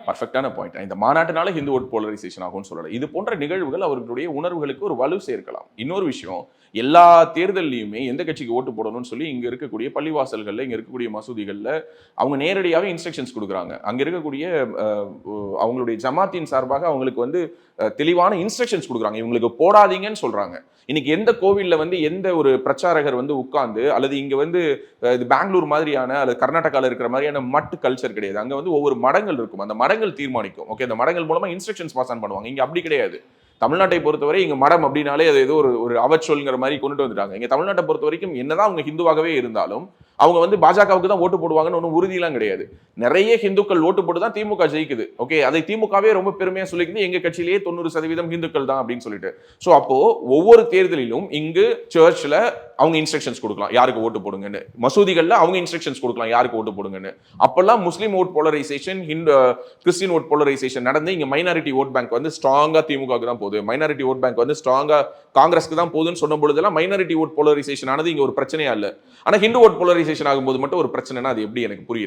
பர்ஃபெக்டான பாயிண்ட். இந்த மாநாட்டினால Hindu vote polarisation ஆகும்னு சொல்லல. இது போன்ற நிகழ்வுகள் அவர்களுடைய உணர்வுகளுக்கு ஒரு வலு சேர்க்கலாம். இன்னொரு விஷயம், எல்லா தேர்தல்லையுமே எந்த கட்சிக்கு ஓட்டு போடணும்னு சொல்லி இங்க இருக்கக்கூடிய பள்ளிவாசல்கள்ல, இங்க இருக்கக்கூடிய மசூதிகள்ல அவங்க நேரடியாவே இன்ஸ்ட்ரக்ஷன்ஸ் கொடுக்குறாங்க. அங்க இருக்கக்கூடிய அவங்களுடைய ஜமாத்தின் சார்பாக அவங்களுக்கு வந்து தெளிவான இன்ஸ்ட்ரக்ஷன்ஸ் கொடுக்குறாங்க. இவங்களுக்கு போடாதீங்கன்னு சொல்றாங்க. இன்னைக்கு எந்த கோவில்ல வந்து எந்த ஒரு பிரச்சாரகர் வந்து உட்கார்ந்து, அல்லது இங்க வந்து இது பெங்களூர் மாதிரியான அல்லது கர்நாடகாவில் இருக்கிற மாதிரியான மட்டு கல்ச்சர் கிடையாது. அங்க வந்து ஒவ்வொரு மடங்கள் இருக்கும். அந்த மடங்கள் தீர்மானிக்கும். ஓகே, அந்த மடங்கள் மூலமா இன்ஸ்ட்ரக்ஷன்ஸ் பாஸ் ஆன் பண்ணுவாங்க. இங்க அப்படி கிடையாது. தமிழ்நாட்டை பொறுத்தவரை இங்க மடம் அப்படின்னாலே அது ஏதோ ஒரு அவச்சொல்ங்கிற மாதிரி கொண்டுட்டு வந்துட்டாங்க. இங்க தமிழ்நாட்டை பொறுத்த வரைக்கும் என்னதான் அவங்க ஹிந்துவாகவே இருந்தாலும் அவங்க வந்து பாஜகவுக்கு தான் ஓட்டு போடுவாங்கன்னு ஒன்றும் உறுதியெல்லாம் கிடையாது. நிறைய ஹிந்துக்கள் ஓட்டு போட்டு தான் திமுக ஜெயிக்குது. ஓகே, அதை திமுகவே ரொம்ப பெருமையா சொல்லிக்குது, எங்க கட்சியிலேயே 90% ஹிந்துக்கள் தான் அப்படின்னு சொல்லிட்டு. ஸோ அப்போ ஒவ்வொரு தேர்தலிலும் இங்கு சர்ச்ல அவங்க இன்ஸ்ட்ரக்ஷன்ஸ் கொடுக்கலாம் யாருக்கு ஓட்டு போடுங்கன்னு, மசூதிகள்ல அவங்க இன்ஸ்ட்ரக்ஷன்ஸ் கொடுக்கலாம் யாருக்கு ஓட்டு போடுங்கன்னு. அப்பெல்லாம் Muslim vote polarisation, Christian vote polarisation நடந்து இங்க மைனாரிட்டி ஓட் பேங்க் வந்து ஸ்ட்ராங்கா திமுகவுக்கு தான் போகுது, மைனாரிட்டி ஓட் பேங்க் வந்து ஸ்ட்ராங்கா காங்கிரஸ்க்கு தான் போகுதுன்னு சொன்ன பொழுதெல்லாம் மைனாரிட்டி ஓட் போலரைசேஷன் ஆனது இங்க ஒரு பிரச்சனையா இல்லை. ஆனா ஹிந்து ஓட் போலரைசேஷன் ஆகும்போது மட்டும் ஒரு பிரச்சனைனா அது எப்படி எனக்கு புரியல.